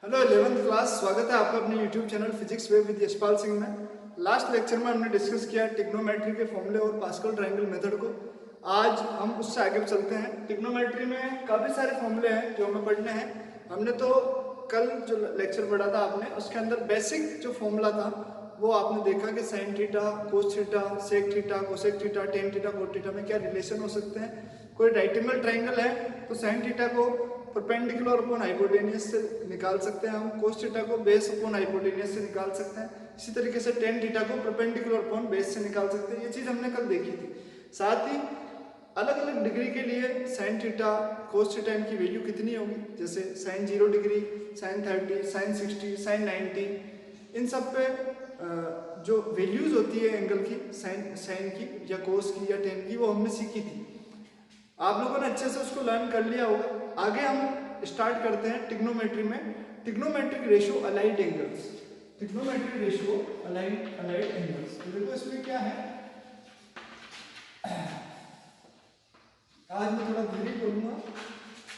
Hello 11th class, स्वागत है आपका अपने YouTube channel physics way with Yashpal Singh में। लास्ट लेक्चर में हमने डिस्कस किया ट्रिग्नोमेट्री के फॉर्मूले और पास्कल ट्रायंगल मेथड को। आज हम उससे आगे चलते हैं। ट्रिग्नोमेट्री में काफ़ी सारे फॉर्मूले हैं जो हमें पढ़ने हैं। हमने तो कल जो लेक्चर पढ़ा था आपने, उसके अंदर बेसिक जो फॉर्मूला था वो आपने देखा कि sine theta, cos theta, sec theta, cosec theta, tan theta, cot theta में क्या रिलेशन हो सकते हैं। कोई राइट एंगल ट्रायंगल है तो साइन थीटा को परपेंडिकुलर अपॉन हाइपोटेनियस से निकाल सकते हैं हम, कोस थीटा को बेस अपॉन हाइपोटेनियस से निकाल सकते हैं। इसी तरीके से टेन थीटा को परपेंडिकुलर अपॉन बेस से निकाल सकते हैं। ये चीज़ हमने कल देखी थी। साथ ही अलग अलग डिग्री के लिए साइन थीटा, कोस थीटा इनकी वैल्यू कितनी होगी, जैसे sine 0 degree, sine 30, sine 60, sine 90, इन सब पे जो वैल्यूज होती है एंगल की, साइन की या कोस की या टेन की, वो हमने सीखी थी। आप लोगों ने अच्छे से उसको लर्न कर लिया होगा। आगे हम स्टार्ट करते हैं ट्रिग्नोमेट्री में। Trigonometric ratio allied angles, trigonometric ratio allied angles. तो देखो इसमें क्या है, आज मैं थोड़ा धीरे बोलूंगा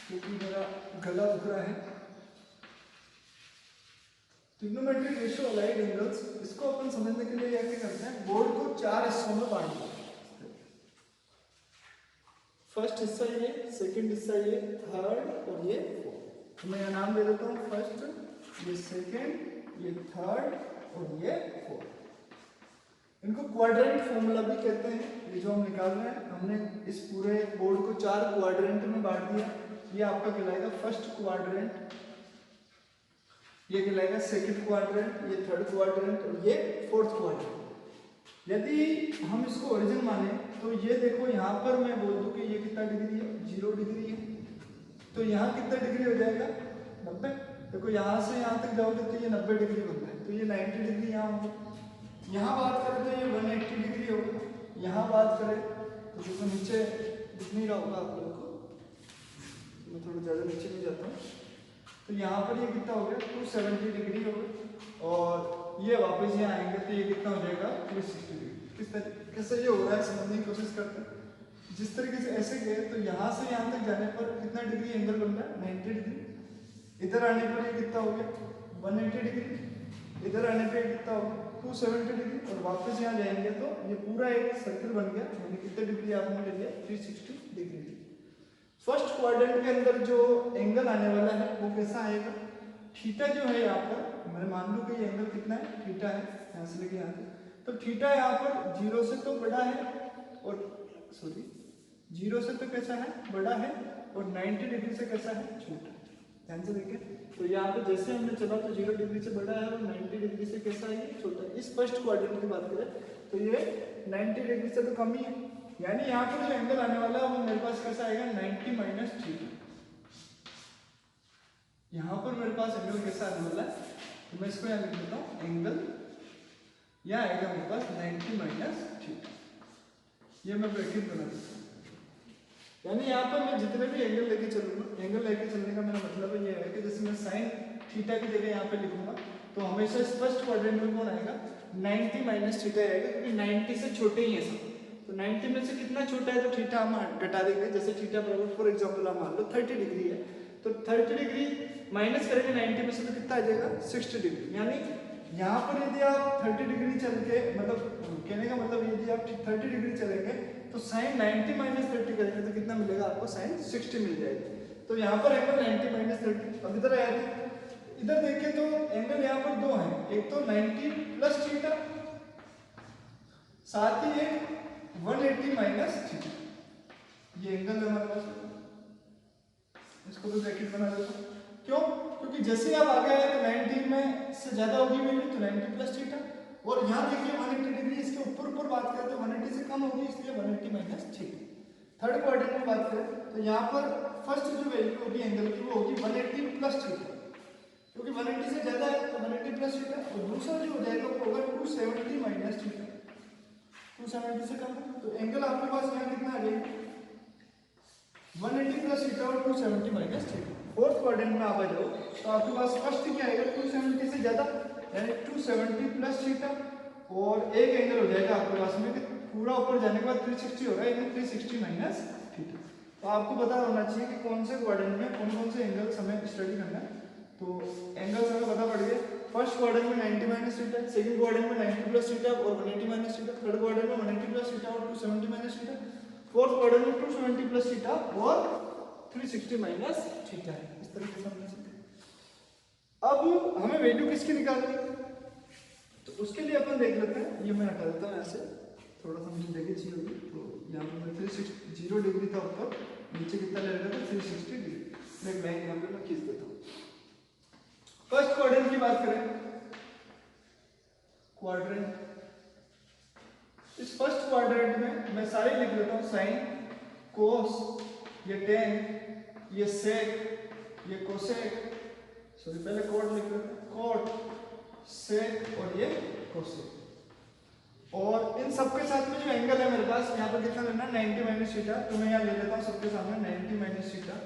क्योंकि मेरा गला दुख रहा है। ट्रिग्नोमेट्रिक रेशियो अलाइड एंगल्स, इसको अपन समझने के लिए क्या करते हैं, बोर्ड को 4 हिस्सों में बांट दिया। फर्स्ट हिस्सा ये, सेकंड हिस्सा ये, थर्ड और ये फोर्थ। तो मैं यहाँ नाम दे देता हूँ, फर्स्ट, ये सेकंड, ये थर्ड और ये फोर्थ। इनको क्वाड्रेंट फॉर्मूला भी कहते हैं। ये जो हम निकाल रहे हैं, हमने इस पूरे बोर्ड को 4 क्वाड्रेंट में बांट दिया। ये आपका कहलाएगा फर्स्ट क्वाड्रेंट, ये कहलाएगा सेकंड क्वाड्रेंट, ये थर्ड क्वाड्रेंट और ये फोर्थ क्वाड्रेंट। यदि हम इसको ओरिजिन माने तो ये देखो, यहाँ पर मैं बोल दूं कि ये कितना डिग्री है, 0 डिग्री है। तो यहाँ कितना डिग्री हो जाएगा, 90। देखो यहाँ से यहाँ तक जाओगे तो ये 90 डिग्री बनता है, तो ये 90 डिग्री यहाँ होगा। यहाँ बात करें तो ये 180 डिग्री होगा। यहाँ बात करें तो देखो नीचे दिख नहीं रहा होगा आप लोगों को, मैं थोड़ा ज़्यादा नीचे नहीं जाता हूँ। तो यहाँ पर ये कितना हो गया, 270 डिग्री होगा। और ये वापस यहाँ आएंगे तो ये कितना हो जाएगा, 360 डिग्री। किस तरीके से ये हो रहा है समझने की कोशिश करते हैं। जिस तरीके से ऐसे गए तो यहाँ से यहाँ तक जाने पर कितना डिग्री एंगल बन रहा है, 90 डिग्री। इधर आने पर ये कितना हो गया, 180 डिग्री। इधर आने पर कितना हो गया, 270 डिग्री। और वापस यहाँ जाएंगे तो ये पूरा एक सर्कल बन गया, यानी कितने डिग्री आपने ले लिया, 360 डिग्री। फर्स्ट क्वाड्रेंट के अंदर जो एंगल आने वाला है वो कैसा आएगा, थीटा जो है यहाँ पर, मैं मान लूँ कि ये एंगल कितना है, थीटा है, यहाँ से लेके यहाँ तक। तो थीटा यहाँ पर 0 से तो बड़ा है, और सॉरी 0 से तो कैसा है, बड़ा है, और 90 डिग्री से कैसा है, छोटा। ध्यान से देखें तो यहाँ पे जैसे हमने चला तो 0 डिग्री से बड़ा है और 90 डिग्री से कैसा है, छोटा है। इस फर्स्ट क्वाड्रेंट की बात करें तो ये 90 डिग्री से तो कम ही है, यानी यहाँ पर जो एंगल आने वाला है वो मेरे पास कैसा आएगा, 90 माइनस थीटा। यहाँ पर मेरे पास एंगल कैसा आने वाला है, तो मैं इसको यहाँ लिख देता हूँ, एंगल यहाँ आएगा मेरे पास 90 माइनस थीटा। ये मैं ब्रैकेट बना देता हूँ। यानी यहाँ पर मैं जितने भी एंगल लेके चलूंगा, एंगल लेके चलने का मेरा मतलब ये है कि जैसे मैं साइन थीटा की जगह यहाँ पे लिखूंगा तो हमेशा इस फर्स्ट क्वाड्रेंट में कौन आएगा, 90 माइनस थीटा आएगा, क्योंकि 90 से छोटे ही है सब। तो 90 में से कितना छोटा है तो थीटा हम घटा देंगे। जैसे थीटा बराबर फॉर एग्जांपल हम मान लो 30 डिग्री है, तो 30 डिग्री माइनस करेंगे 90 में से तो कितना आ जाएगा, 60 डिग्री। यानी यहाँ पर यदि आप 30 डिग्री चल के, मतलब कहने का मतलब यदि आप 30 डिग्री चलेंगे तो साइन 90 माइनस 30 करेंगे तो कितना मिलेगा आपको, साइन 60 मिल जाएगी। तो यहाँ पर एंगल 90 माइनस 30। अब इधर आया, इधर देखिए तो एंगल यहाँ पर दो हैं, एक तो 90 प्लस थीटा, साथ ही एक 180 माइनस थीटा। ये एंगल है हमारे पास, इसको तो ब्रैकेट बना देता हूँ। क्यों, क्योंकि जैसे आप आगे आए तो 90 में से ज्यादा होगी वैल्यू, तो 90 प्लस थीटा। और यहाँ देखिए 180 डिग्री, इसके ऊपर ऊपर बात करें तो 180 से कम होगी, इसलिए 180 माइनस थीटा। थर्ड क्वाड्रेंट में बात करें तो यहाँ पर फर्स्ट जो वैल्यू होगी एंगल की वो होगी 180 प्लस थीटा, क्योंकि 180 से ज्यादा है तो 180 प्लस थीटा। और दूसरा जो हो जाएगा वो होगा 270 माइनस थीटा, 270 से कम है। तो एंगल आपके पास यहाँ कितना आ जाएगा, 180 प्लस थीटा और 270 माइनस थीटा। फोर्थ क्वाड्रेंट में आप आ जाओ तो आपके पास फर्स्ट क्या आएगा, 270 से ज्यादा, यानी 270 प्लस थीटा। और एक एंगल हो जाएगा आपके पास में कि पूरा ऊपर जाने के बाद 360 हो रहा है, यानी 360 माइनस थीटा। तो आपको पता होना चाहिए कि कौन से क्वाड्रेंट में कौन कौन से एंगल्स हमें स्टडी करना है। तो एंगल क्वाड्रेंट में 90 माइनस थीटा, सेकंड क्वाड्रेंट में 90 प्लस थीटा और 180 माइनस थीटा, थर्ड क्वाड्रेंट में 180 प्लस थीटा और 270 माइनस थीटा, फोर्थ क्वाड्रेंट में 270 प्लस थीटा और 360 माइनस थीटा है। इस तरीके से हमने सीखा। अब हमें वैल्यू किसकी निकालनी है, तो उसके लिए अपन देख लेते हैं। ये मैं हटा देता हूँ ऐसे, थोड़ा सा मुझे जगह चाहिए होगी। तो यहाँ पे मैं 360 डिग्री था ऊपर, नीचे कितना ले रहा था 360 डिग्री। मैं यहाँ पे मैं खींच देता हूँ। फर्स्ट क्वाड्रेंट की बात करें, क्वाड्रेंट, इस फर्स्ट क्वाड्रेंट में मैं सारे लिख लेता हूँ, साइन, कोस, ये टेन, ये सेक, ये कोसेक, सॉरी पहले कॉट लिख लेते हैं, कॉट, सेक और ये कोसेक। और इन सबके साथ में जो एंगल है मेरे पास, यहाँ पर कितना लेना है 90 माइनस थीटा। तो मैं यहाँ ले लेता हूँ सबके सामने 90 माइनस थीटा,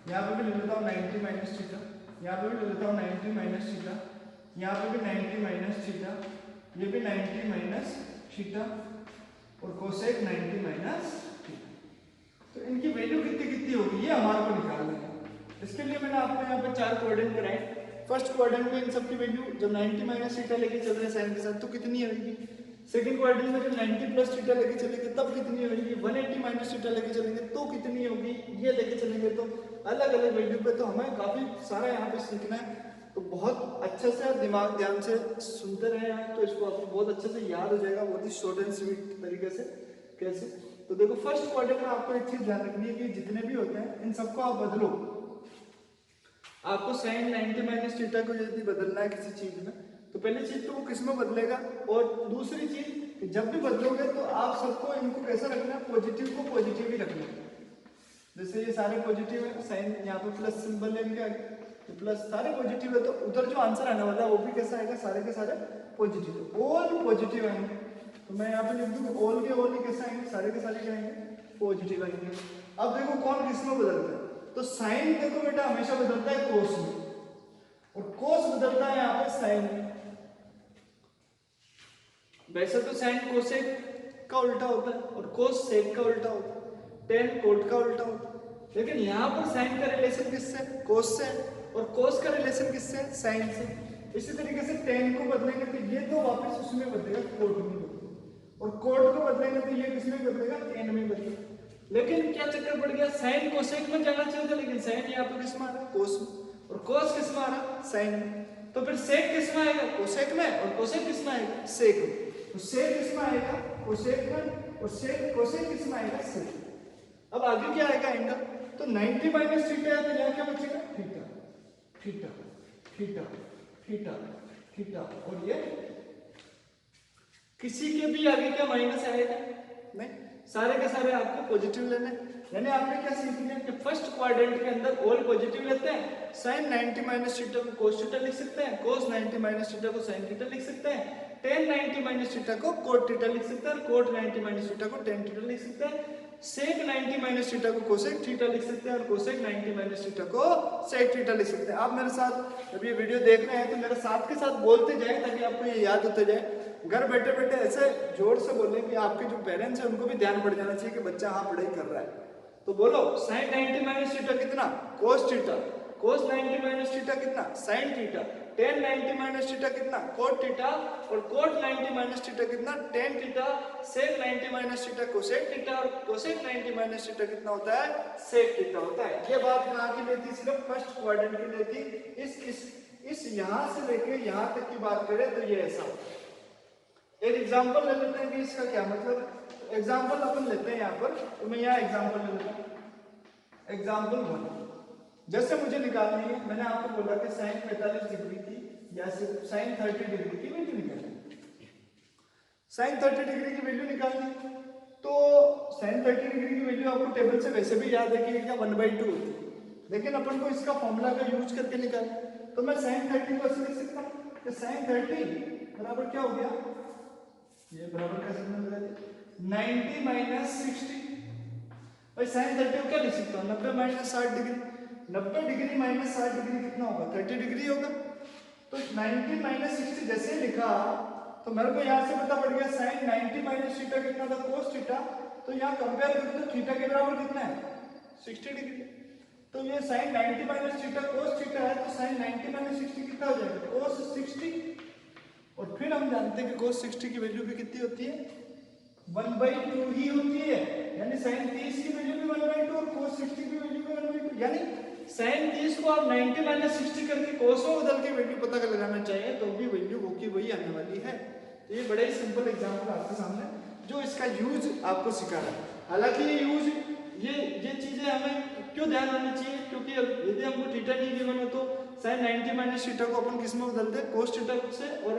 यहाँ पे भी ले लेता हूँ 90 माइनस थीटा, यहाँ पे भी ले लेता हूँ 90 माइनस थीटा, यहाँ पे भी 90 माइनस थीटा, ये भी 90 माइनस थीटा और कोसेक 90 माइनस थीटा। तो इनकी वैल्यू कितनी कितनी होगी ये हमारे को निकालना है। इसके लिए मैंने आपको यहाँ पे 4 क्वाड्रेंट कराए। फर्स्ट क्वाड्रेंट में इन सब की वैल्यू जब 90 माइनस थीटा लेके चल रहे हैं साइन के साथ तो कितनी होगी। सेकंड क्वाड्रेंट में जब 90 प्लस थीटा लेके चलेंगे तब कितनी होगी, 180 माइनस थीटा लेके चलेंगे तो कितनी होगी, ये लेके चलेंगे तो अलग अलग वैल्यू पे। तो हमें काफी सारा यहाँ पे सीखना है, तो बहुत अच्छे से दिमाग ध्यान से सुनते रहे हैं तो इसको आपको बहुत अच्छे से याद हो जाएगा, बहुत ही शॉर्ट एंड स्वीट तरीके से। कैसे, तो देखो फर्स्ट क्वाड्रेंट में आपको एक चीज ध्यान रखनी है कि जितने भी होते हैं इन सबको आप बदलो। आपको साइन 90 माइनस थीटा को यदि बदलना है किसी चीज में तो पहली चीज तो वो किस में बदलेगा, और दूसरी चीज जब भी बदलोगे तो आप सबको इनको कैसा रखना है, पॉजिटिव को पॉजिटिव ही रखना है। जैसे ये सारे पॉजिटिव है, साइन यहाँ पे प्लस सिंबल है इनके आगे, तो प्लस सारे पॉजिटिव है, तो उधर जो आंसर आने वाला है वो भी कैसा आएगा, सारे के सारे पॉजिटिव, ऑल पॉजिटिव आएंगे। तो मैं यहाँ पे लिख दूँ ऑल के ऑल ही कैसे आएंगे, सारे के सारे क्या आएंगे, पॉजिटिव आएंगे। अब देखो कौन किस में बदलता है, तो साइन देखो बेटा हमेशा बदलता है कोस में, और कोस बदलता है यहाँ पे साइन में। वैसे तो साइन कोसेक का उल्टा होता है और कोस सेक का उल्टा होता है, टेन कोट का उल्टा होता है, लेकिन यहाँ पर साइन का रिलेशन किससे, कोस से, और कोस का रिलेशन किससे, साइन से। इसी तरीके से टेन को बदलेंगे तो ये तो वापस उसमें बदलेगा, कोट में बदलेगा, और कोट को बदलेंगे तो ये किसमें बदलेगा, टेन में बदलेगा। लेकिन क्या चक्कर पड़ गया, साइन कोसेक में जाना चाहिए था, लेकिन साइन यहाँ पर किस में आ रहा है, कोस में, और कोस किस में आ रहा है, साइन में। तो फिर सेक किस में आएगा, कोसेक में, और कोसेक किस में आएगा, सेक में। तो सेक किस में आएगा, कोसेक में, और सेक कोसेक किस में आएगा, सेक। अब आगे क्या आएगा एंगल, तो 90 माइनस थीटा है तो यहाँ क्या बचेगा, theta, theta, theta, theta, theta, और ये किसी के भी आगे क्या माइनस आएगा नहीं, सारे के सारे आपको पॉजिटिव लेने। यानी आपने क्या सीख लिया कि फर्स्ट क्वाड्रेंट के अंदर ऑल पॉजिटिव लेते हैं, साइन 90 माइनस थीटा को कोस थीटा लिख सकते हैं, कोस 90 माइनस थीटा को साइन थीटा लिख सकते हैं, टेन 90 माइनस थीटा को कोट थीटा लिख सकते हैं, कोट 90 माइनस थीटा को टेन थीटा लिख सकते हैं, सेक 90 माइनस थीटा को कोसेक थीटा लिख सकते हैं, और कोसेक 90 माइनस थीटा को सेक थीटा लिख सकते हैं। आप मेरे साथ जब ये वीडियो देख रहे हैं तो मेरे साथ के साथ बोलते जाएं ताकि आपको ये याद होते जाए। घर बैठे बैठे ऐसे जोर से बोलें कि आपके जो पेरेंट्स हैं उनको भी ध्यान पड़ जाना चाहिए कि बच्चा हाँ पढ़ाई कर रहा है। तो बोलो साइन 90 माइनस थीटा कितना, cos theta, cos 90 minus theta कितना, sign theta, tan 90 minus theta कितना, कोट थीटा, और कोट 90 माइनस थीटा कितना, ten theta, sec 90 minus theta cosec theta, और कोसेक 90 माइनस थीटा कितना होता है, सेक थीटा होता है। ये बात कहाँ की लिए थी, सिर्फ फर्स्ट क्वाड्रेंट की लिए थी। इस यहाँ से लेके यहाँ तक की बात करें तो ये ऐसा होता है। एक एग्जांपल ले लेते हैं कि इसका क्या मतलब। एग्जांपल अपन लेते हैं यहाँ पर, तो मैं यहाँ एग्जांपल ले लेता हूँ। एग्जांपल 1, जैसे मुझे निकालनी है, मैंने आपको बोला कि साइन 45 डिग्री की या साइन 30 डिग्री की वैल्यू निकालनी, साइन 30 डिग्री की वैल्यू निकालनी। तो साइन 30 डिग्री की वैल्यू आपको टेबल से वैसे भी याद है कि 1/2 होती है, लेकिन अपन को इसका फॉर्मूला का यूज करके निकालना। तो मैं साइन 30 को ऐसे लिख सकता हूँ कि साइन 30 बराबर क्या हो गया, ये बराबर कैसे लगा दिया, 90 माइनस 60। भाई साइन 30 को क्या लिख सकता हूँ, 90 minus 60 degree. 90 degree minus 60 degree कितना होगा, 30 डिग्री होगा। तो 90 माइनस 60 जैसे लिखा तो मेरे को यहाँ से पता पड़ गया साइन 90 माइनस थीटा कितना था, कोस थीटा। तो यहाँ कंपेयर करें तो थीटा के बराबर कितना है, 60 डिग्री। तो ये sine 90 minus theta cos theta है, तो साइन 90 माइनस 60 कितना हो जाएगा, कोस 60 और फिर हम जानते हैं कि cos 60 की वैल्यू भी कितनी होती है, 1/2 ही होती है। यानी sin 30 की वैल्यू भी 1/2 और cos 60 की वैल्यू भी 1/2। यानी sin 30 को आप 90 - 60 करके cos में बदल के वैल्यू पता कर लगाना चाहिए तो भी वैल्यू वो की वही आने वाली है। तो ये बड़ा ही सिंपल एग्जांपल आपके सामने जो इसका यूज आपको सिखा रहा है। हालांकि ये यूज ये चीजें हमें क्यों ध्यान रखनी चाहिए, क्योंकि यदि हमको थीटा नहीं गिवन हो तो sin 90 - थीटा को अपन किस में बदलते हैं, cos थीटा से। और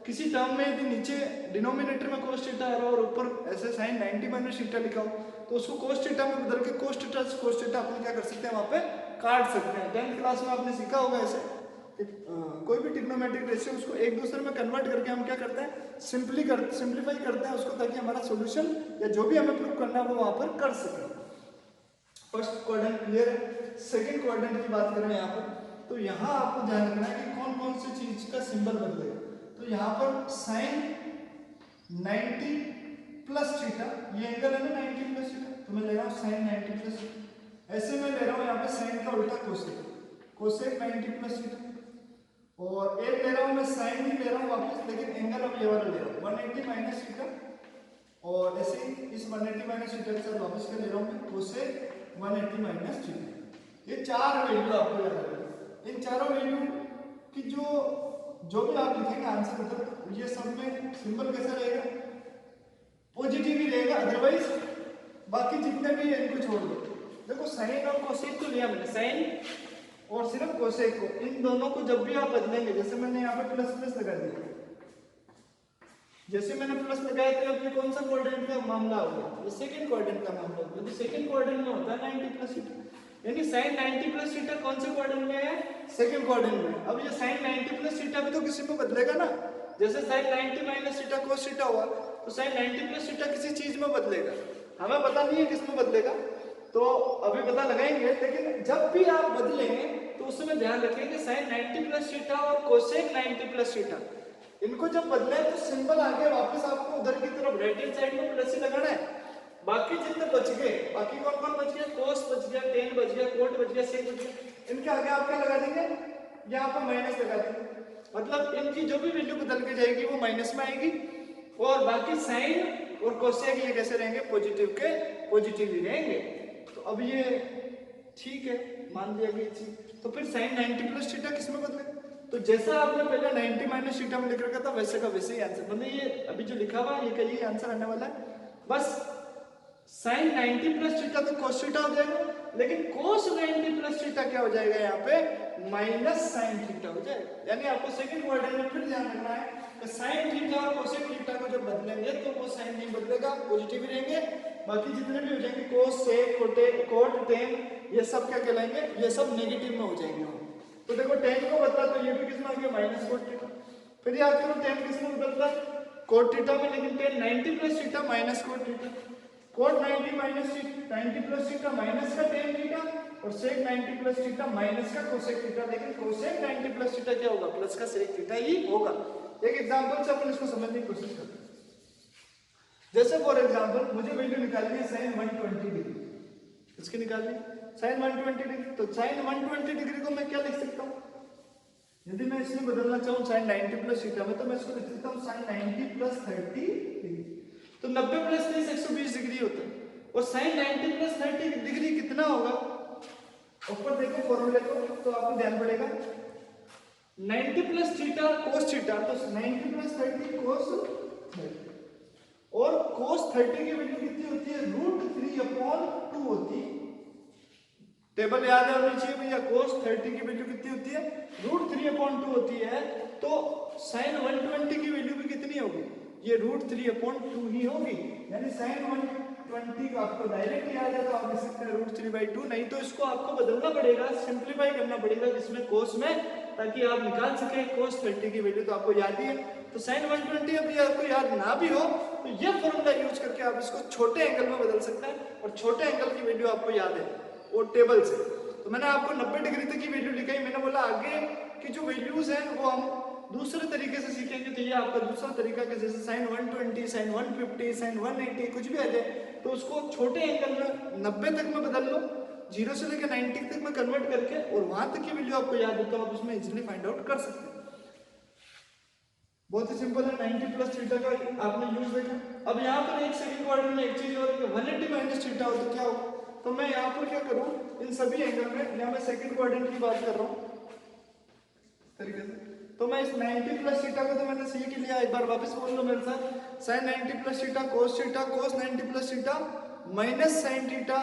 किसी टर्म में यदि नीचे डिनोमिनेटर में cos थीटा आ रहा हो और ऊपर ऐसे sin 90 - थीटा लिखा हो तो उसको cos थीटा में बदल के cos थीटा अपन क्या कर सकते हैं, वहां पे काट सकते हैं। 10th क्लास में आपने सीखा होगा ऐसे कोई भी ट्रिग्नोमेट्रिक रेशियो उसको एक दूसरे में कन्वर्ट करके हम क्या करते हैं, सिंप्लीफाई करते हैं उसको, ताकि हमारा सॉल्यूशन या जो भी हमें प्रूव करना है वो वहां पर कर सके। फर्स्ट क्वाड्रेंट क्लियर है। सेकंड क्वाड्रेंट की बात करें यहाँ पर, तो यहाँ आपको ध्यान रखना है कि कौन कौन सी चीज का सिंबल बदलेगा। तो यहाँ पर sin 90 + थीटा, ये एंगल है ना 90 + थीटा, तो मैं ले रहा हूँ sin 90 + थीटा। ऐसे मैं ले रहा हूँ यहाँ पे sin का उल्टा कोसेक 90 + थीटा। और एक ले रहा हूँ मैं sin ही ले रहा हूँ वापस, लेकिन एंगल अब ये वाला ले रहा हूँ 180 - थीटा। और ऐसे ही इस 180 - थीटा के साथ वापस क्या ले रहा हूँ मैं, कोसेक 180 - थीटा। ये चार वैल्यू आपको याद रखना। इन चारों वैल्यू की जो भी आप लिखेंगे आंसर, मतलब ये सब में सिंबल कैसा रहेगा, पॉजिटिव ही रहेगा। अदरवाइज बाकी जितने भी है इनको छोड़ दो। देखो साइन और कोसेक तो लिया मैंने, साइन और सिर्फ कोसेक को, इन दोनों को जब भी आप बदलेंगे, जैसे मैंने यहाँ पे प्लस लगा दिया, जैसे मैंने प्लस लगाया तो ये कौन सा क्वाड्रेंट का मामला होगा, ये सेकंड क्वाड्रेंट का मामला होगा। तो सेकंड क्वाड्रेंट में होता है 90 + थीटा, यानी sin 90 + थीटा कौन से क्वाड्रेंट में है, सेकंड क्वाड्रेंट में। अब ये sin 90 + थीटा भी तो किसी में बदलेगा ना, जैसे sin 90 - थीटा cos थीटा हुआ, तो sin 90 + थीटा किसी चीज में बदलेगा। हमें पता नहीं है किस में बदलेगा, तो अभी पता लगाएंगे। लेकिन जब भी आप बदलेंगे तो उसमें ध्यान रखें कि sin 90 + थीटा और cosec 90 + थीटा, इनको जब बदले तो सिंबल आगे वापस आपको उधर की तरफ राइट हैंड साइड में प्लस ही लगाना है। बाकी जितने बच गए, बाकी कौन कौन बच गया, cos बच गया, tan बच गया, cot बच गया, sec बच गया, इनके आगे आप क्या लगा देंगे, यहाँ पर माइनस लगा देंगे। मतलब इनकी जो भी वैल्यू बदल के जाएगी वो माइनस में आएगी, और बाकी साइन और कोसेक ये कैसे रहेंगे, पॉजिटिव के पॉजिटिव ही रहेंगे। तो अब ये ठीक है, मान लिया गया चीज। तो फिर sin 90 + थीटा किस में बदले, तो जैसा आपने पहले 90 - थीटा में लिख रखा था वैसे का वैसे ही आंसर, मतलब ये अभी जो लिखा हुआ है ये का ये आंसर आने वाला है। बस sin 90 + थीटा तो cos थीटा हो जाएगा, लेकिन cos 90 + थीटा क्या हो जाएगा यहाँ पे, -sin थीटा हो जाएगा। यानी आपको सेकंड क्वाड्रेंट में फिर ध्यान रखना है कि sin थीटा और cosec थीटा को जब बदलेंगे तो वो साइन नहीं बदलेगा, पॉजिटिव ही रहेंगे। बाकी जितने भी हो जाएंगे cos sec cot tan ये सब क्या कहलाएंगे, ये सब नेगेटिव में हो जाएंगे। तो देखो tan को बदला तो ये भी किसमें आ गया, -cot थीटा। फिर याद करो tan किसमें बदलता है, cot थीटा में, लेकिन tan 90 + theta -cot theta, cot 90 + theta minus का tan थीटा, और sec 90 + थीटा माइनस का cosec थीटा। लेकिन cosec 90 + थीटा क्या होगा, प्लस का sec थीटा ही होगा। एक एग्जांपल से अपन इसको समझने की कोशिश करते हैं। जैसे फॉर एग्जांपल मुझे वैल्यू निकालनी है sin 120 डिग्री, इसकी निकालनी है sin 120 डिग्री। तो sin 120 डिग्री को मैं क्या लिख सकता हूँ, यदि मैं इसमें बदलना चाहूँ sin 90 + थीटा में, तो मैं इसको लिख सकता हूँ sin 90 + 30 डिग्री। तो 90 + 30 120 डिग्री होता है, और sin 90 + 30 डिग्री कितना होगा, ऊपर देखो फॉर्मूले को, तो आपको ध्यान पड़ेगा 90 + थीटा cos थीटा, तो 90 + 30 cos 30, और cos 30 की वैल्यू कितनी होती है, √3/2 होती है। टेबल याद होनी चाहिए भैया, cos 30 की वैल्यू कितनी होती है, √3/2 होती है। तो sin 120 की वैल्यू भी कितनी होगी, ये √3/2 ही होगी। यानी sin 120 का आपको डायरेक्ट याद है तो आप लिख सकते हैं √3/2, नहीं तो इसको आपको बदलना पड़ेगा, सिंप्लीफाई करना पड़ेगा जिसमें cos में, ताकि आप निकाल सके cos 30 की वैल्यू। तो आपको याद ही है, तो sin 120 अभी आपको याद ना भी हो तो ये फॉर्मूला यूज करके आप इसको छोटे एंगल में बदल सकते हैं, और छोटे एंगल की वैल्यू आपको याद है वो टेबल से। तो मैंने आपको 90 डिग्री तक की वैल्यू लिखाई, मैंने बोला आगे की जो वैल्यूज हैं वो हम दूसरे तरीके से सीखेंगे। तो ये आपका दूसरा तरीका है, जैसे sin 120 sin 150 sin 180 कुछ भी आ जाए तो उसको छोटे एंगल में 90 तक में बदल लो, 0 से लेकर 90 तक में कन्वर्ट करके, और वहां तक की वैल्यू आपको याद है तो आप उसमें इजीली फाइंड आउट कर सकते हैं। बहुत ही सिंपल है। 90 प्लस थीटा का आपने यूज देखा। अब यहाँ पर एक सेकंड क्वाड्रेंट में एक चीज और है, 180 माइनस थीटा हो तो क्या हो। तो मैं यहाँ पर क्या करूँ, इन सभी एंगल में, यहाँ मैं सेकंड क्वाड्रेंट की बात कर रहा हूँ तरीके से, तो मैं इस 90 प्लस थीटा को तो मैंने सीख लिया, एक बार वापस बोल लो मेरे साथ। Sine 90 plus theta cos 90 plus theta minus sine theta,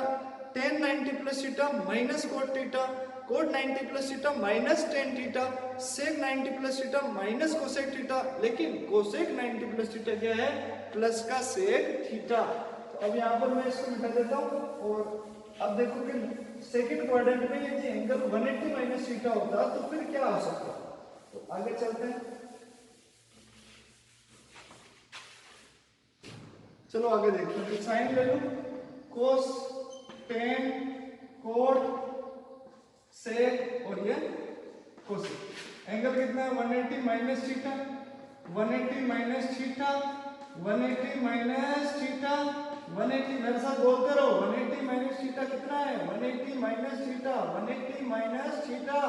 tan 90 plus theta minus cot theta, cot 90 plus theta minus tan theta, sec 90 plus theta minus cosec theta. लेकिन कोसेक 90 प्लस थीटा क्या है, प्लस का sec theta. तो अब यहाँ पर मैं इसको मिटा देता हूँ। और अब देखो कि सेकंड क्वाड्रेंट में ये एंगल 180 माइनस थीटा होता तो फिर क्या हो सकता। तो आगे चलते हैं, चलो आगे देखते हैं। साइन ले लो, कोस, टेन, कोट, सेक और ये कोसेक। एंगल कितना है, 180 minus theta, 180 minus theta, 180 minus theta, 180 मेरे साथ बोलते रहो। 180 माइनस थीटा कितना है, 180 माइनस थीटा, 180 माइनस थीटा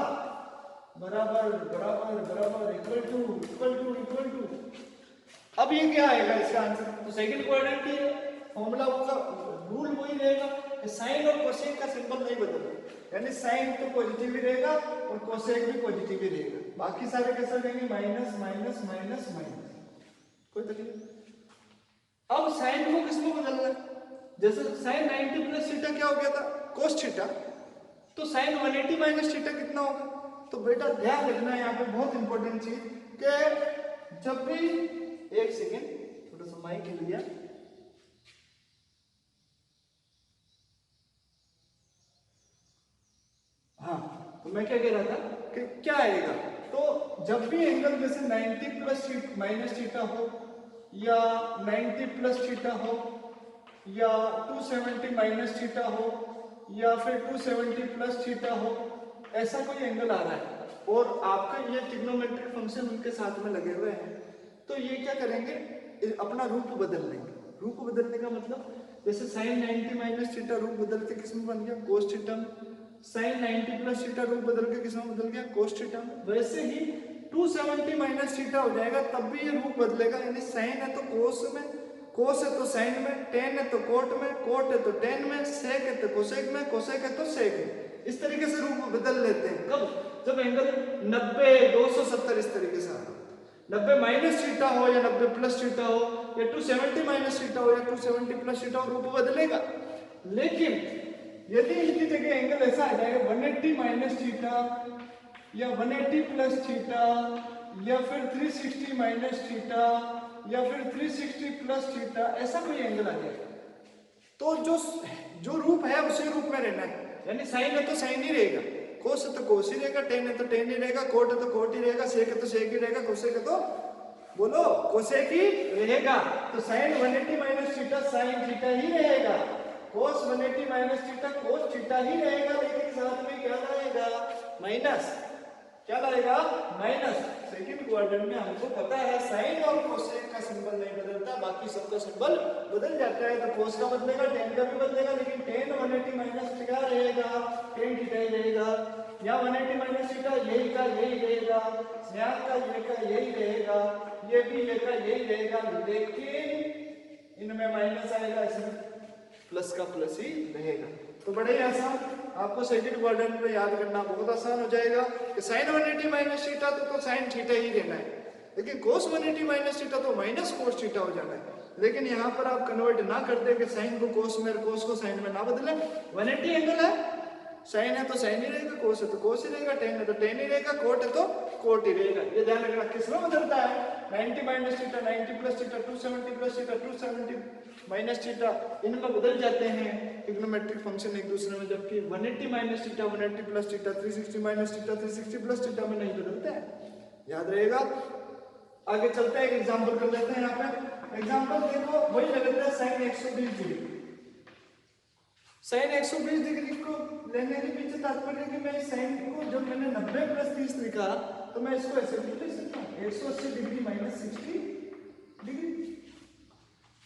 बराबर बराबर बराबर equal to equal to equal to. अब ये क्या आएगा इसका आंसर, तो सेकंड क्वाड्रेंट की फॉर्मूला होगा, रूल वही रहेगा कि साइन और कोसेक का सिंबल नहीं बदलना, यानी साइन तो पॉजिटिव ही रहेगा और कोसेक भी पॉजिटिव ही रहेगा, बाकी सारे कैसे रहेंगे, माइनस माइनस माइनस माइनस, कोई तकलीफ। अब साइन को किसमें बदलना है, जैसे साइन 90 प्लस थीटा क्या हो गया था, कोस थीटा, तो साइन 180 माइनस थीटा कितना होगा। तो बेटा ध्यान रखना है यहाँ पे बहुत इंपॉर्टेंट चीज कि जब भी, एक सेकेंड थोड़ा सा माइक हिल गया, हाँ तो मैं क्या कह रहा था कि क्या आएगा, तो जब भी एंगल जैसे 90 प्लस माइनस थीटा हो या 90 प्लस थीटा हो या 270 माइनस थीटा हो या फिर 270 प्लस थीटा हो, ऐसा कोई एंगल आ रहा है और आपका ये ट्रिग्नोमेट्रिक फंक्शन उनके साथ में लगे हुए हैं, तो ये क्या करेंगे, अपना रूप बदल लेंगे। रूप बदलने का मतलब जैसे साइन 90 माइनस थीटा रूप बदल के किसमें बन गया, कोस थीटा में, साइन 90 प्लस थीटा रूप बदल के किसमें बदल गया, कोस थीटा में। वैसे ही 270 माइनस थीटा हो जाएगा तब भी ये रूप बदलेगा, यानी साइन है तो कोस में, कोस है तो साइन में, टेन है तो कोट में, कोट है तो टेन में, सेक है तो कोसेक में, कोसेक है तो सेक में। इस तरीके से रूप बदल लेते हैं। कब, जब एंगल 90 270 इस तरीके से आ रहा है, 90 माइनस थीटा हो या 90 प्लस थीटा हो या 270 माइनस थीटा हो या 270 प्लस थीटा हो, रूप बदलेगा। लेकिन यदि इनकी जगह एंगल ऐसा आ जाएगा 180 माइनस थीटा या 180 प्लस थीटा या फिर 360 माइनस थीटा या फिर 360 प्लस थीटा, ऐसा कोई एंगल आ जाएगा, तो जो रूप है उसी रूप में रहना है, यानी साइन है तो साइन ही रहेगा, कोस है तो कोस ही रहेगा, टेन है तो टेन ही रहेगा, कोट है तो कोट ही रहेगा, सेक है तो सेक ही रहेगा, कोसेक है तो बोलो कोसेक ही रहेगा। तो sine 180 minus theta sine theta ही रहेगा, cos 180 minus theta cos theta ही रहेगा, लेकिन साथ में क्या लाएगा, माइनस, क्या लाएगा, माइनस। सेकंड क्वाड्रेंट में हमको पता है साइन और कोसेक का सिंबल नहीं बदलता, बाकी सबका सिंबल बदल जाता है। तो कोस का बदलेगा, टेन का भी बदलेगा, लेकिन टेन 180 माइनस क्या रहेगा, टेन थीटा ही रहेगा, या 180 माइनस थीटा यही का यही रहेगा, यहाँ का यही रहेगा, ये भी ये का यही रहेगा, लेकिन इनमें माइनस आएगा, इसमें प्लस का प्लस ही रहेगा। तो बड़े ही आसान, आपको सेकंड क्वाड्रेंट में याद करना बहुत आसान हो जाएगा कि साइन 180 माइनस थीटा तो साइन थीटा ही रहना है, लेकिन कोस 180 माइनस थीटा तो माइनस कोस थीटा हो जाना है। लेकिन यहाँ पर आप कन्वर्ट ना करते कि साइन को कोस में, कोस को साइन में ना बदले। 180 एंगल है, साइन है तो साइन ही रहेगा, कोस है तो कोस ही रहेगा, टेन है तो टेन ही रहेगा, कोट है तो कोट ही रहेगा। ये ध्यान रखना, किसमें बदलता है, 90 minus theta 90 plus theta 270 plus theta 270 minus theta, इनमें बदल जाते हैं ट्रिग्नोमेट्रिक फंक्शन एक दूसरे में, जबकि 180 minus theta 180 plus theta 360 minus theta 360 plus theta में नहीं बदलते हैं, याद रहेगा। आगे चलते हैं, एक एग्जांपल कर लेते हैं। यहाँ पे एग्जांपल देखो, वही ले लेते हैं साइन 120 डिग्री। साइन 120 डिग्री को लेने के पीछे तात्पर्य कि मैं साइन को जब मैंने 90 प्लस 30 लिखा तो मैं इसको ऐसे भी लिख सकता हूँ, 180 डिग्री माइनस 60 डिग्री।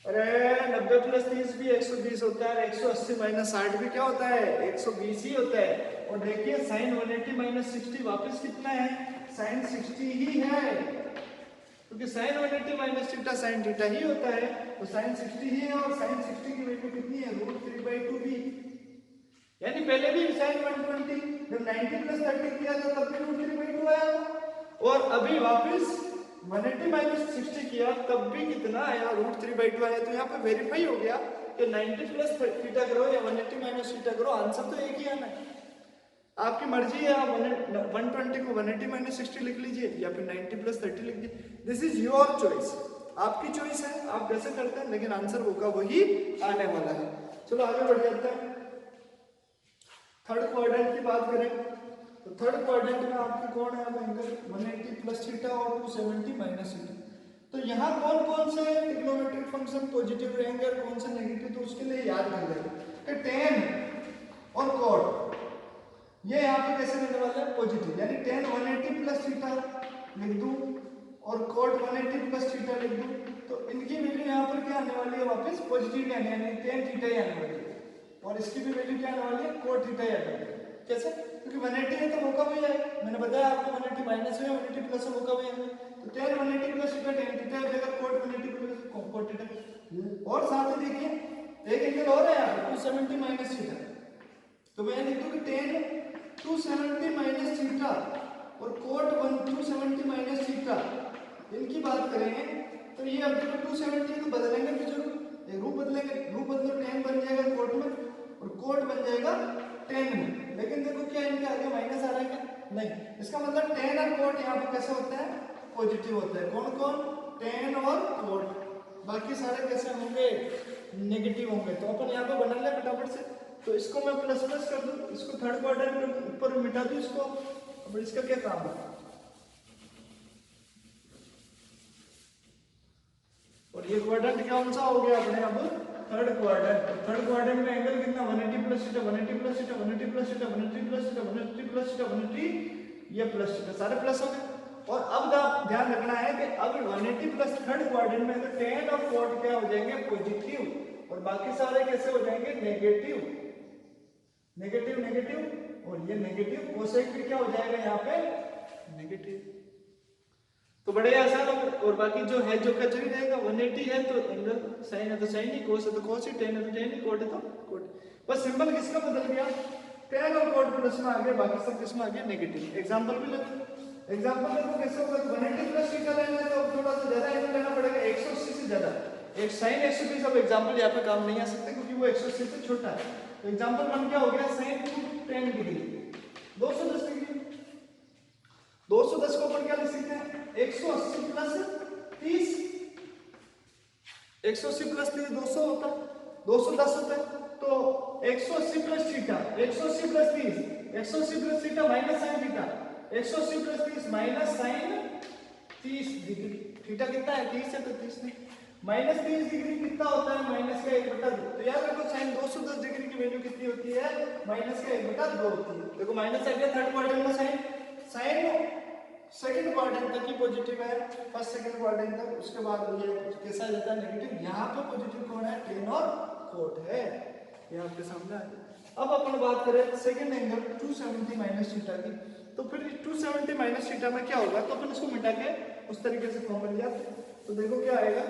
अरे 90 प्लस 30 भी 120 होता है, 180 माइनस 60 भी क्या होता है, 120 ही होता है। और देखिए साइन 180 माइनस 60 वापिस कितना है, साइन 60 ही है। क्योंकि sine 180 minus theta sine theta ही होता है, तो साइन 60 ही है और साइन 60 की वैल्यू कितनी है √3/2 भी, यानी पहले भी साइन 120 जब 90 + 30 किया था तब भी √3/2 आया और अभी वापस 180 माइनस 60 किया तब भी कितना आया √3/2 आया। तो यहाँ पे वेरीफाई हो गया कि 90 + थीटा करो या 180 माइनस थीटा करो आंसर तो एक ही आना है। आपकी मर्जी है, आप 120 को 180 माइनस 60 लिख लीजिए या फिर 90 + 30 लिख दीजिए, दिस इज योर चॉइस, आपकी चॉइस है, आप कैसे करते हैं, लेकिन आंसर वो का वही आने वाला है। चलो आगे बढ़ जाते हैं। थर्ड क्वाड्रेंट की बात करें तो थर्ड क्वाड्रेंट में आपके कौन है, एंगल 180 + थीटा और 270 माइनस थीटा। तो यहाँ कौन कौन से ट्रिग्नोमेट्रिक फंक्शन पॉजिटिव रहेंगे और कौन से नेगेटिव, तो उसके लिए याद कर लेंगे कि tan और cot ये यहाँ पे कैसे रहने वाले हैं पॉजिटिव, यानी tan 180 + थीटा लिख दूं और cot 180 + थीटा लिख दूं, तो इनकी वैल्यू यहाँ पर क्या आने वाली है वापस पॉजिटिव आने यानी tan थीटा ही आने वाली है और इसकी भी वैल्यू क्या आने वाली है cot थीटा ही आने वाली है। कैसे, क्योंकि 180 है तो वो का भी है, मैंने बताया आपको 180 माइनस है 180 प्लस है वो का भी है, तो tan 180 + थीटा tan थीटा हो जाएगा, cot 180 + cot थीटा। और साथ ही देखिए एक एंगल और है यहाँ 270 माइनस थीटा, तो मैं लिख दूं कि tan 270 माइनस थीटा और cot 270 माइनस थीटा, इनकी बात करेंगे तो ये अब देखो 270 तो बदलेंगे भी जरूर, रूप बदलेंगे, रूप बदलो tan बन जाएगा cot में और cot बन जाएगा tan में, लेकिन देखो क्या इनके आगे माइनस आ रहा है क्या, नहीं, इसका मतलब tan और cot यहाँ पे कैसे होता है पॉजिटिव होता है, कौन कौन tan और cot, बाकी सारे कैसे होंगे नेगेटिव होंगे। तो अपन यहाँ पे बना ले फटाफट से, तो इसको मैं प्लस प्लस कर दूं, इसको थर्ड क्वाड्रेंट में ऊपर मिटा दूं इसको, अब इसका क्या काम है, और ये क्वाड्रेंट कौन सा हो गया अपने अब थर्ड क्वाड्रेंट। थर्ड क्वाड्रेंट में एंगल कितना 180 + theta 180 + theta 180 + theta 180 + theta 180 + theta 180 ये प्लस थीटा सारे प्लस हो गए। और अब ध्यान रखना है कि अब 180 प्लस थर्ड क्वाड्रेंट में तो tan और cot क्या हो जाएंगे पॉजिटिव और बाकी सारे कैसे हो जाएंगे नेगेटिव, नेगेटिव नेगेटिव और ये नेगेटिव कोसेक भी क्या हो जाएगा यहाँ पे नेगेटिव। तो बड़े आसान और बाकी जो है जो कच भी रहेगा 180 है तो एंगल साइन है तो साइन ही, कोस है तो कोस ही, tan है तो tan ही, cot है तो cot। बस सिंबल किसका बदल गया, tan और cot प्लस में आ गया, बाकी सब किसमें आ गया नेगेटिव। एग्जांपल भी लेते हैं, एग्जांपल देखो कैसे होगा, 180 + थीटा लेना है तो थोड़ा सा ज्यादा एंगल लेना पड़ेगा 180 से ज्यादा, एक sin 120 अब एग्जांपल यहाँ पे काम नहीं आ सकते क्योंकि वो 180 से छोटा है। तो एग्जांपल बन क्या हो गया sin 210 डिग्री 210 डिग्री, 210 को अपन क्या लिख सकते हैं 180 + 30, 180 + 30 200 होता है, 210 होता है, तो 180 + theta 180 + 30 180 + theta minus sin theta 180 + 30 minus sin 30 degree, theta कितना है 30 है तो 30 नहीं, माइनस 30 डिग्री कितना होता है माइनस का 1/2। तो याद रखो sin 210 डिग्री की वैल्यू कितनी होती है माइनस का 1/2 होती है। देखो माइनस आ गया थर्ड क्वाड्रेंट में, sin सेकंड क्वाड्रेंट तक ही पॉजिटिव है, फर्स्ट सेकंड क्वाड्रेंट तक, उसके बाद ये कैसा जाता है नेगेटिव। यहाँ पे पॉजिटिव कौन है tan और cot है, ये आपके सामने आ गया। अब अपन बात करें सेकंड एंगल 270 माइनस थीटा की, तो फिर 270 माइनस थीटा में क्या होगा, तो अपन इसको मिटा के उस तरीके से फॉर्म बन जाते हैं। तो देखो क्या आएगा,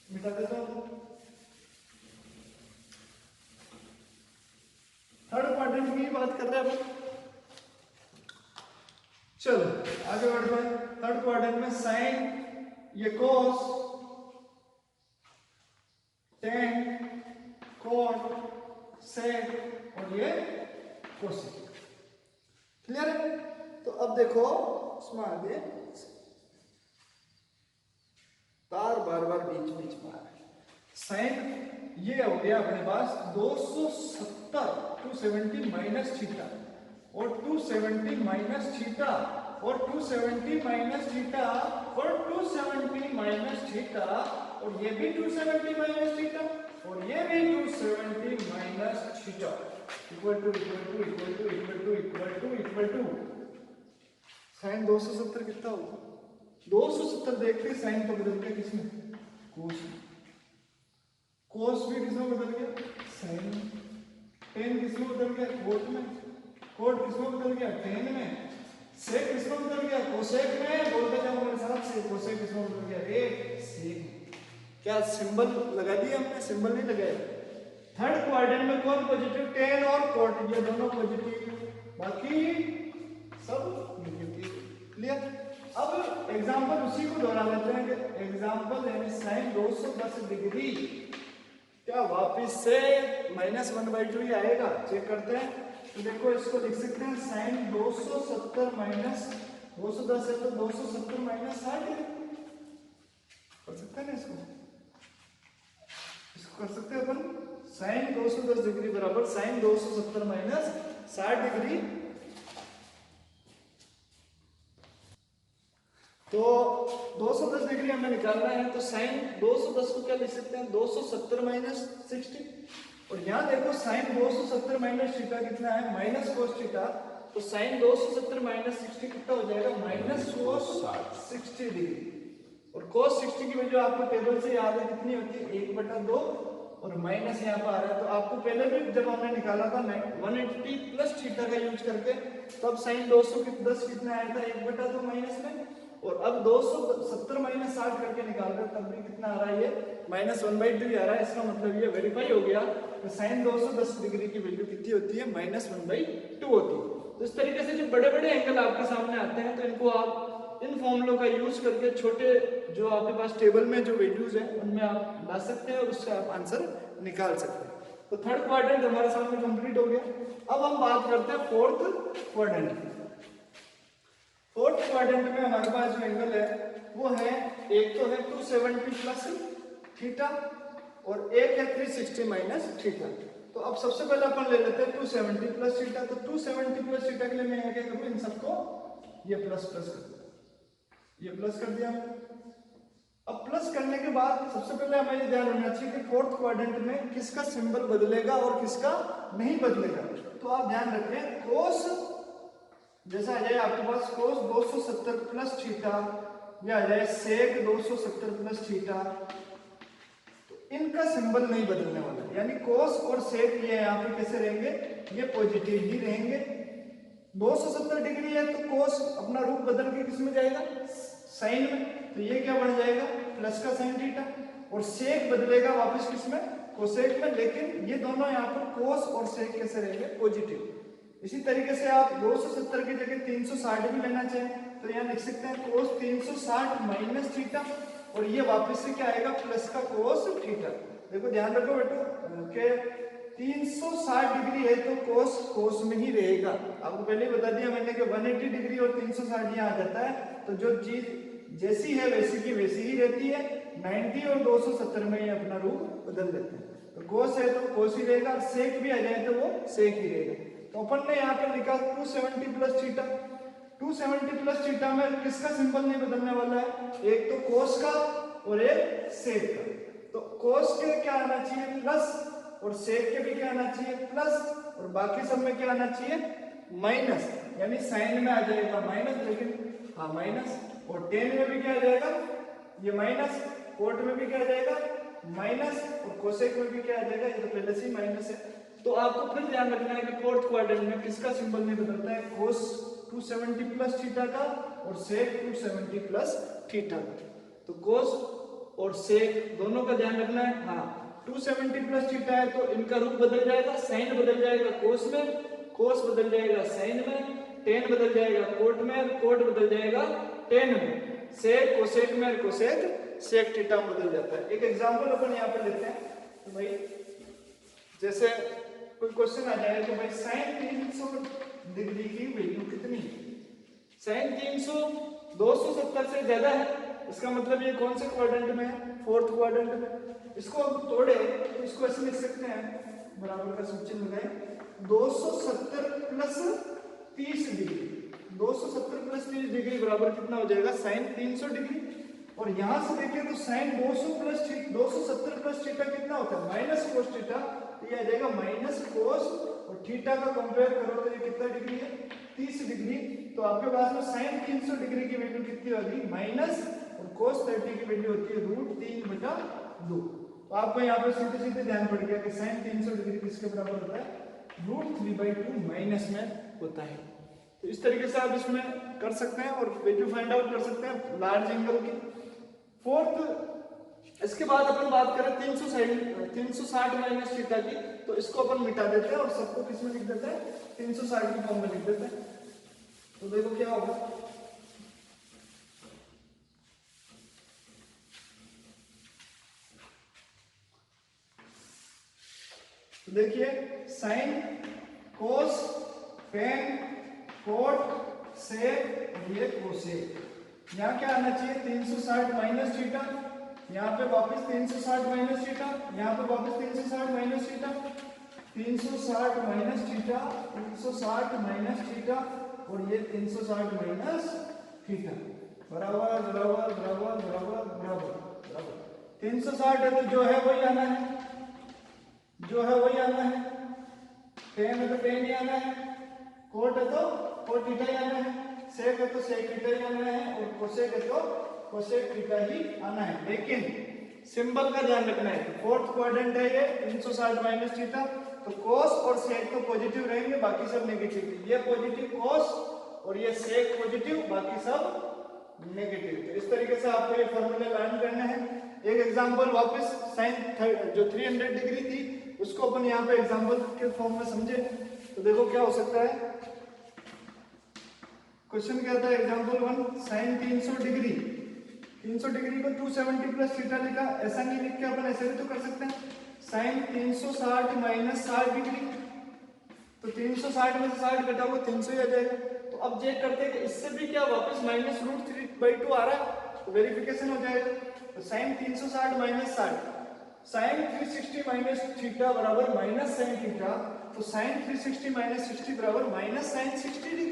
मिटा देता हूं, थर्ड क्वाड्रेंट की बात कर रहे हैं अपन। चलो आगे बढ़ते हैं, थर्ड क्वाड्रेंट में साइन ये cos tan cot sec और ये cosec, क्लियर है। तो अब देखो इसमें आगे तार बार बार बीच बीच में आ रहा है, साइन ये हो गया अपने पास 270 270 माइनस थीटा और 270 माइनस थीटा और 270 माइनस थीटा और 270 माइनस थीटा और ये भी 270 माइनस थीटा और ये भी 270 minus theta equal to sine 270 कितना होगा 270 देखते साइन तो बदल गया किसमें कोस में, कोस भी किसमें बदल गया साइन में, टेन किसमें बदल गया कोट में, कोट किसमें बदल गया टेन में सेक किसमें बदल गया, कोसेक में, बोलते जाओ मेरे साथ से, कोसेक किसमें बदल गया, रे सेक। क्या सिंबल लगा दिया हमने, सिंबल नहीं लगाया। थर्ड क्वाड्रेंट में कौन पॉजिटिव, टेन और कोट, ये दोनों पॉजिटिव, बाकी सब नेगेटिव। क्लियर। अब एग्जांपल उसी को दोहरा लेते हैं कि एग्जांपल यानी साइन 210 डिग्री क्या वापस से -1/2 ही आएगा, चेक करते हैं। तो देखो इसको लिख सकते हैं साइन 270 माइनस 210 है तो 270 माइनस 60 कर सकते हैं ना, इसको कर सकते हैं अपन। साइन 210 डिग्री बराबर साइन 270 माइनस 60 डिग्री। तो 210 डिग्री हमें निकालना है, तो साइन 210 को क्या लिख सकते हैं, 270 माइनस 60। और यहाँ देखो साइन 270 माइनस थीटा कितना है, माइनस कोस थीटा। तो साइन 270 माइनस 60 कितना हो जाएगा, माइनस कोस 60 डिग्री। और कोस 60 की वैल्यू आपको टेबल से याद है कितनी होती है, 1/2, और माइनस यहाँ पर आ रहा है। तो आपको पहले भी जब हमने निकाला था 180 प्लस थीटा का यूज करके, तब साइन 210 कितना आया था, 1/2 माइनस में। और अब 270 माइनस 60 करके निकाल रहे तब भी कितना आ रहा है, ये -1/2 आ रहा है। इसका मतलब ये वेरीफाई हो गया कि साइन 210 डिग्री की वैल्यू कितनी होती है, -1/2 होती है। तो इस तरीके से जो बड़े बड़े एंगल आपके सामने आते हैं, तो इनको आप इन फॉर्मूलों का यूज करके छोटे जो आपके पास टेबल में जो वैल्यूज है उनमें आप ला सकते हैं और उससे आप आंसर निकाल सकते हैं। तो थर्ड क्वाड्रेंट हमारे सामने कंप्लीट हो गया। अब हम बात करते हैं फोर्थ क्वाड्रेंट की। फोर्थ क्वाड्रेंट में हमारे पास जो एंगल है वो है, एक तो है 270 प्लस थीटा और एक है 360 माइनस थीटा। तो अब सबसे पहले अपन ले लेते हैं 270 प्लस थीटा। तो 270 प्लस थीटा के लिए मैं क्या करूँ, इन सबको ये प्लस प्लस कर दिया, ये प्लस कर दिया। अब प्लस करने के बाद सबसे पहले हमें ये ध्यान रखना चाहिए कि फोर्थ क्वाड्रेंट में किसका सिंबल बदलेगा और किसका नहीं बदलेगा। तो आप ध्यान रखें, कोस जैसा आ जाए आपके पास कोस 270 प्लस थीटा, या आ जाए सेक 270 प्लस थीटा, तो इनका सिंबल नहीं बदलने वाला। यानी कोस और सेक ये यहाँ पे कैसे रहेंगे, ये पॉजिटिव ही रहेंगे। 270 डिग्री है तो कोस अपना रूप बदल के किस में जाएगा, साइन में। तो ये क्या बन जाएगा, प्लस का साइन थीटा। और सेक बदलेगा वापस किस में, कोसेक में। लेकिन ये दोनों यहाँ पर कोस और सेक कैसे रहेंगे, पॉजिटिव। इसी तरीके से आप 270 की जगह 360 भी लेना चाहें तो यहाँ लिख सकते हैं कोस 360 माइनस थीटा, और ये वापस से क्या आएगा, प्लस का कोस थीटा। देखो ध्यान रखो बेटो कि 360 डिग्री है तो कोस कोस में ही रहेगा। आपको पहले ही बता दिया मैंने कि 180 डिग्री और 360 यहाँ आ जाता है, तो जो चीज जैसी है वैसी की वैसी ही रहती है। 90 और 270 में ये अपना रूप बदल देते हैं। तो कोस है तो कोस ही रहेगा, सेक भी आ जाए तो वो सेक ही रहेगा। तो अपन ने यहाँ पे लिखा 270 प्लस थीटा। 270 प्लस थीटा में किसका सिंबल नहीं बदलने वाला है, एक तो कोस का और एक सेक का। तो कोस के क्या आना चाहिए, प्लस, और सेक के भी क्या आना चाहिए, प्लस, और बाकी सब में क्या आना चाहिए, माइनस। यानी साइन में आ जाएगा माइनस, लेकिन हाँ माइनस, और टेन में भी क्या आ जाएगा, ये माइनस, कोट में भी क्या आ जाएगा माइनस, और कोसेक में भी क्या आ जाएगा, ये तो पहले से ही माइनस है। तो आपको फिर ध्यान रखना है कि फोर्थ क्वाड्रेंट में किसका सिंबल नहीं बदलता है, कोस 270 प्लस थीटा का और सेक 270 प्लस थीटा का। तो कोस और सेक दोनों का ध्यान रखना है। हाँ 270 प्लस थीटा है तो इनका रूप बदल जाएगा, साइन बदल जाएगा कोस में, कोस बदल जाएगा साइन में, टेन बदल जाएगा कोट में, कोट बदल जाएगा टेन में, सेक कोसेक में, कोसेक सेक थीटा में बदल जाता है। एक एग्जांपल अपन यहाँ पे लेते हैं। तो भाई जैसे कोई क्वेश्चन आ जाए तो भाई साइन 300 डिग्री की वैल्यू कितनी है, साइन 300 270 से ज्यादा है, इसका मतलब ये कौन से क्वाड्रेंट में है, फोर्थ क्वाड्रेंट में। इसको अब तोड़े तो इसको ऐसे लिख सकते हैं, बराबर का सूचिन्ह लगाए, 270 प्लस 30 डिग्री, 270 प्लस 30 डिग्री बराबर कितना हो जाएगा, साइन 300 डिग्री। और यहां से देखिए तो साइन 270 प्लस थीटा कितना होता है, माइनस कोस थीटा। तो ये आ जाएगा माइनस कोस, और थीटा का कंपेयर करो तो ये कितना डिग्री है, 30 डिग्री। तो आपके पास में साइन 300 डिग्री की वैल्यू कितनी होगी, माइनस, और कोस 30 की वैल्यू होती है √3/2। तो आपको यहाँ पे सीधे सीधे ध्यान पड़ गया कि साइन 300 डिग्री किसके बराबर होता है, √3/2 माइनस में होता है। तो इस तरीके से आप इसमें कर सकते हैं और वैल्यू फाइंड आउट कर सकते हैं लार्ज एंगल की। फोर्थ, इसके बाद अपन बात करें 360 माइनस थीटा की, तो इसको अपन मिटा देते हैं और सबको किस में लिख देते हैं, 360 की फॉर्म में लिख देते हैं। तो देखो क्या होगा, तो देखिए साइन, कोस, टेन, कोट, सेक और ये कोसेक। यहाँ क्या आना चाहिए, 360 माइनस थीटा, यहाँ पे वापस 360 माइनस थीटा, यहाँ पे वापस 360 minus theta, 360 minus theta, 360 minus theta और ये 360 माइनस थीटा, बराबर बराबर बराबर बराबर बराबर बराबर। 360 है तो जो है वही आना है, जो है वही आना है, टेन है तो टेन ही आना है, कोट है तो कोट थीटा ही आना है, सेक है तो सेक थीटा ही आना है और कोसेक है तो कोसेक थीटा ही आना है। लेकिन सिंबल का ध्यान रखना है, फोर्थ क्वाड्रेंट है ये 360 माइनस थीटा, तो कोस और सेक तो पॉजिटिव रहेंगे, बाकी सब नेगेटिव। ये पॉजिटिव कोस और ये सेक पॉजिटिव, बाकी सब नेगेटिव। तो इस तरीके से आपको ये फॉर्मूला लर्न करना है। एक एग्जांपल वापस साइन जो 300 डिग्री थी उसको अपन यहाँ पे एग्जांपल के फॉर्म में समझे, तो देखो क्या हो सकता है। क्वेश्चन क्या था, एग्जांपल 1, साइन 300 डिग्री, 300 डिग्री को 270 प्लस थीटा लिखा। ऐसा नहीं लिख के अपन ऐसे भी तो कर सकते हैं, साइन 360 माइनस 60 डिग्री, तो 360 में से 60 घटा हुआ 300 ही आ जाएगा। तो अब चेक करते हैं कि इससे भी क्या वापस माइनस रूट 3/2 आ रहा है, तो वेरिफिकेशन हो जाएगा। तो sine 360 minus 60, sine 360 minus theta बराबर माइनस साइन थीटा, तो साइन 360 माइनस 60 बराबर माइनस साइन 60 डिग्री।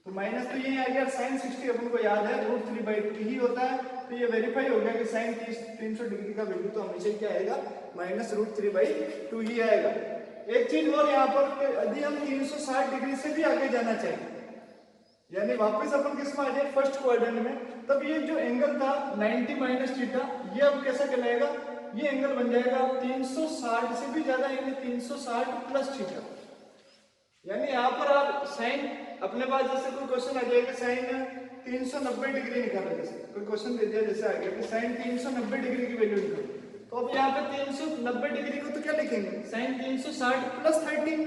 तो माइनस तो यही आ गया, साइन 60 अपन को याद है रूट 3/2 ही होता है, तो ये वेरीफाई हो गया कि साइन 300 डिग्री का वैल्यू तो हमेशा क्या आएगा, माइनस रूट 3/2 ही आएगा। एक चीज और यहाँ पर, यदि हम 360 डिग्री से भी आगे जाना चाहिए, यानी वापस अपन किस में आ जाए, फर्स्ट क्वाड्रेंट में, तब ये जो एंगल था 90 माइनस थीटा, ये अब कैसा कहलाएगा, ये एंगल बन जाएगा 360 से भी ज्यादा, यानी 360 प्लस थीटा। यानी यहाँ पर आप साइन अपने पास, जैसे कोई क्वेश्चन आ जाएगा साइन 390 डिग्री निकाला, जैसे कोई क्वेश्चन दे दिया जैसे आ गया कि साइन 390 डिग्री की वैल्यू निकालो, तो अब यहाँ पे 390 डिग्री को तो क्या लिखेंगे, साइन 360 प्लस 30।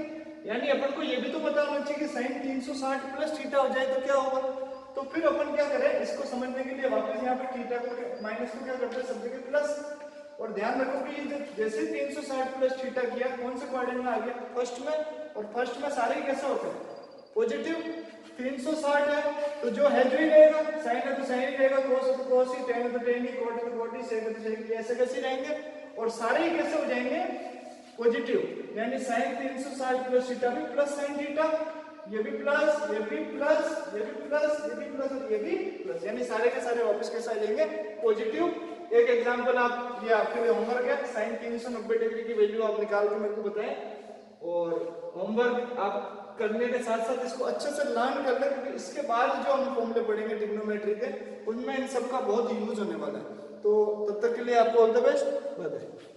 यानी अपन को ये भी तो पता होना चाहिए कि साइन 360 प्लस थीटा हो जाए तो क्या होगा। तो फिर अपन क्या करें, इसको समझने के लिए वापस यहाँ पे थीटा को माइनस को क्या करते हैं, सब जगह प्लस। और ध्यान रखो कि ये जैसे 360 प्लस थीटा किया, कौन से क्वाड्रेंट में आ गया, फर्स्ट में, और फर्स्ट में सारे ही कैसे होते हैं, पॉजिटिव। 360 है तो जो है जो ही रहेगा, साइन है तो साइन ही रहेगा, कोस है तो कोस ही, टेन है तो टेन ही, कोट है तो कोट ही, सेक है तो सेक ही, ऐसे कैसे रहेंगे, और सारे ही कैसे हो जाएंगे, पॉजिटिव। यानी साइन 360 प्लस थीटा भी प्लस साइन थीटा, ये भी प्लस, ये भी प्लस, ये भी प्लस, ये भी प्लस और ये भी प्लस, यानी सारे के सारे वापस कैसे आ जाएंगे, पॉजिटिव। एक एग्जांपल आप, ये आपके लिए होमवर्क है, साइन 390 डिग्री की वैल्यू आप निकाल के मेरे को बताएं, और होमवर्क आप करने के साथ साथ इसको अच्छे से लर्न कर लें, क्योंकि इसके बाद जो हम फॉर्मूले पढ़ेंगे ट्रिग्नोमेट्री के, उनमें इन सब का बहुत यूज होने वाला है। तो तब तक के लिए आपको all the best, bye bye.